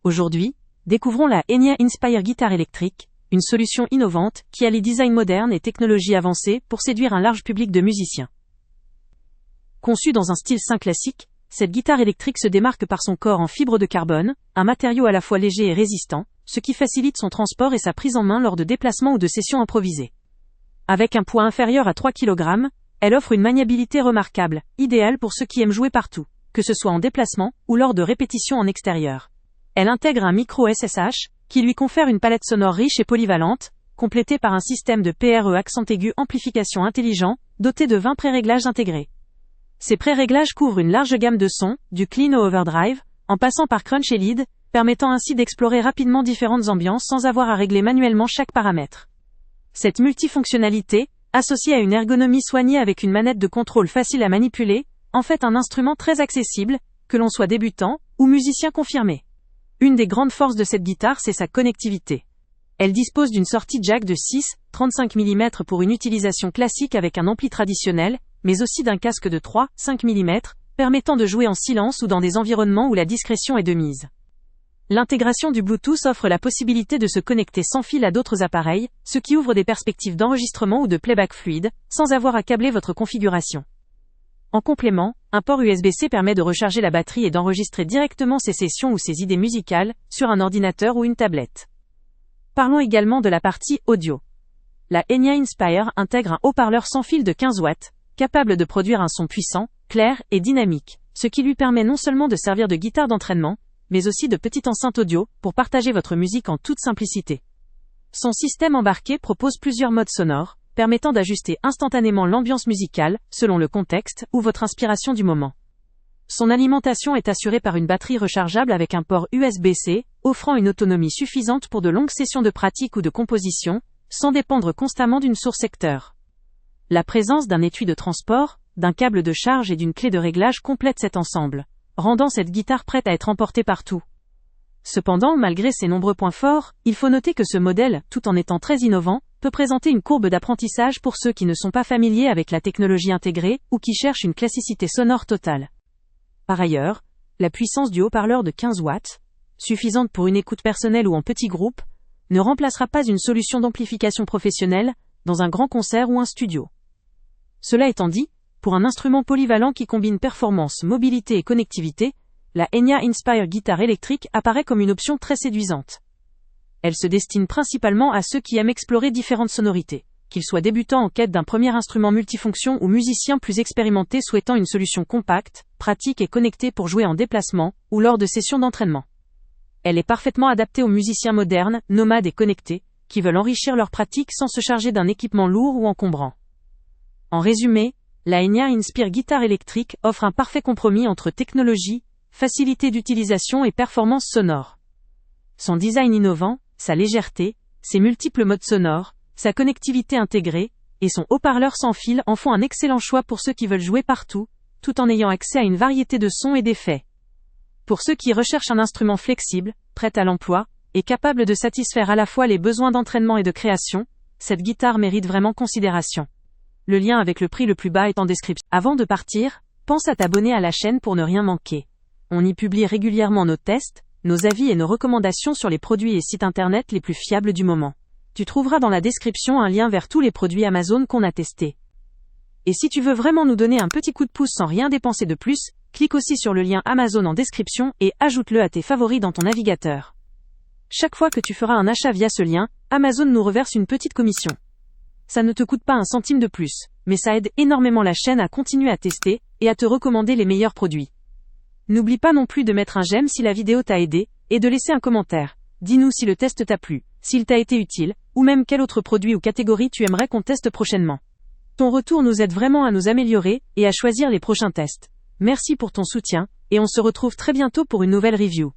Aujourd'hui, découvrons la Enya Inspire Guitare électrique, une solution innovante qui allie design moderne et technologie avancée pour séduire un large public de musiciens. Conçue dans un style sain classique, cette guitare électrique se démarque par son corps en fibre de carbone, un matériau à la fois léger et résistant, ce qui facilite son transport et sa prise en main lors de déplacements ou de sessions improvisées. Avec un poids inférieur à 3 kg, elle offre une maniabilité remarquable, idéale pour ceux qui aiment jouer partout, que ce soit en déplacement ou lors de répétitions en extérieur. Elle intègre un micro SSH, qui lui confère une palette sonore riche et polyvalente, complétée par un système de PRE accent aigu amplification intelligent, doté de 20 pré-réglages intégrés. Ces pré-réglages couvrent une large gamme de sons, du clean au overdrive, en passant par crunch et lead, permettant ainsi d'explorer rapidement différentes ambiances sans avoir à régler manuellement chaque paramètre. Cette multifonctionnalité, associée à une ergonomie soignée avec une manette de contrôle facile à manipuler, en fait un instrument très accessible, que l'on soit débutant ou musicien confirmé. Une des grandes forces de cette guitare, c'est sa connectivité. Elle dispose d'une sortie jack de 6,35 mm pour une utilisation classique avec un ampli traditionnel, mais aussi d'un casque de 3,5 mm, permettant de jouer en silence ou dans des environnements où la discrétion est de mise. L'intégration du Bluetooth offre la possibilité de se connecter sans fil à d'autres appareils, ce qui ouvre des perspectives d'enregistrement ou de playback fluide, sans avoir à câbler votre configuration. En complément, un port USB-C permet de recharger la batterie et d'enregistrer directement ses sessions ou ses idées musicales, sur un ordinateur ou une tablette. Parlons également de la partie audio. La Enya Inspire intègre un haut-parleur sans fil de 15 watts, capable de produire un son puissant, clair et dynamique, ce qui lui permet non seulement de servir de guitare d'entraînement, mais aussi de petite enceinte audio, pour partager votre musique en toute simplicité. Son système embarqué propose plusieurs modes sonores, permettant d'ajuster instantanément l'ambiance musicale, selon le contexte ou votre inspiration du moment. Son alimentation est assurée par une batterie rechargeable avec un port USB-C, offrant une autonomie suffisante pour de longues sessions de pratique ou de composition, sans dépendre constamment d'une source secteur. La présence d'un étui de transport, d'un câble de charge et d'une clé de réglage complète cet ensemble, rendant cette guitare prête à être emportée partout. Cependant, malgré ses nombreux points forts, il faut noter que ce modèle, tout en étant très innovant, peut présenter une courbe d'apprentissage pour ceux qui ne sont pas familiers avec la technologie intégrée ou qui cherchent une classicité sonore totale. Par ailleurs, la puissance du haut-parleur de 15 watts, suffisante pour une écoute personnelle ou en petit groupe, ne remplacera pas une solution d'amplification professionnelle, dans un grand concert ou un studio. Cela étant dit, pour un instrument polyvalent qui combine performance, mobilité et connectivité, la Enya Inspire Guitare électrique apparaît comme une option très séduisante. Elle se destine principalement à ceux qui aiment explorer différentes sonorités, qu'ils soient débutants en quête d'un premier instrument multifonction ou musiciens plus expérimentés souhaitant une solution compacte, pratique et connectée pour jouer en déplacement ou lors de sessions d'entraînement. Elle est parfaitement adaptée aux musiciens modernes, nomades et connectés, qui veulent enrichir leur pratique sans se charger d'un équipement lourd ou encombrant. En résumé, la Enya Inspire Guitare électrique offre un parfait compromis entre technologie, facilité d'utilisation et performance sonore. Son design innovant, sa légèreté, ses multiples modes sonores, sa connectivité intégrée, et son haut-parleur sans fil en font un excellent choix pour ceux qui veulent jouer partout, tout en ayant accès à une variété de sons et d'effets. Pour ceux qui recherchent un instrument flexible, prêt à l'emploi, et capable de satisfaire à la fois les besoins d'entraînement et de création, cette guitare mérite vraiment considération. Le lien avec le prix le plus bas est en description. Avant de partir, pense à t'abonner à la chaîne pour ne rien manquer. On y publie régulièrement nos tests, nos avis et nos recommandations sur les produits et sites internet les plus fiables du moment. Tu trouveras dans la description un lien vers tous les produits Amazon qu'on a testés. Et si tu veux vraiment nous donner un petit coup de pouce sans rien dépenser de plus, clique aussi sur le lien Amazon en description et ajoute-le à tes favoris dans ton navigateur. Chaque fois que tu feras un achat via ce lien, Amazon nous reverse une petite commission. Ça ne te coûte pas un centime de plus, mais ça aide énormément la chaîne à continuer à tester et à te recommander les meilleurs produits. N'oublie pas non plus de mettre un j'aime si la vidéo t'a aidé, et de laisser un commentaire. Dis-nous si le test t'a plu, s'il t'a été utile, ou même quel autre produit ou catégorie tu aimerais qu'on teste prochainement. Ton retour nous aide vraiment à nous améliorer et à choisir les prochains tests. Merci pour ton soutien, et on se retrouve très bientôt pour une nouvelle review.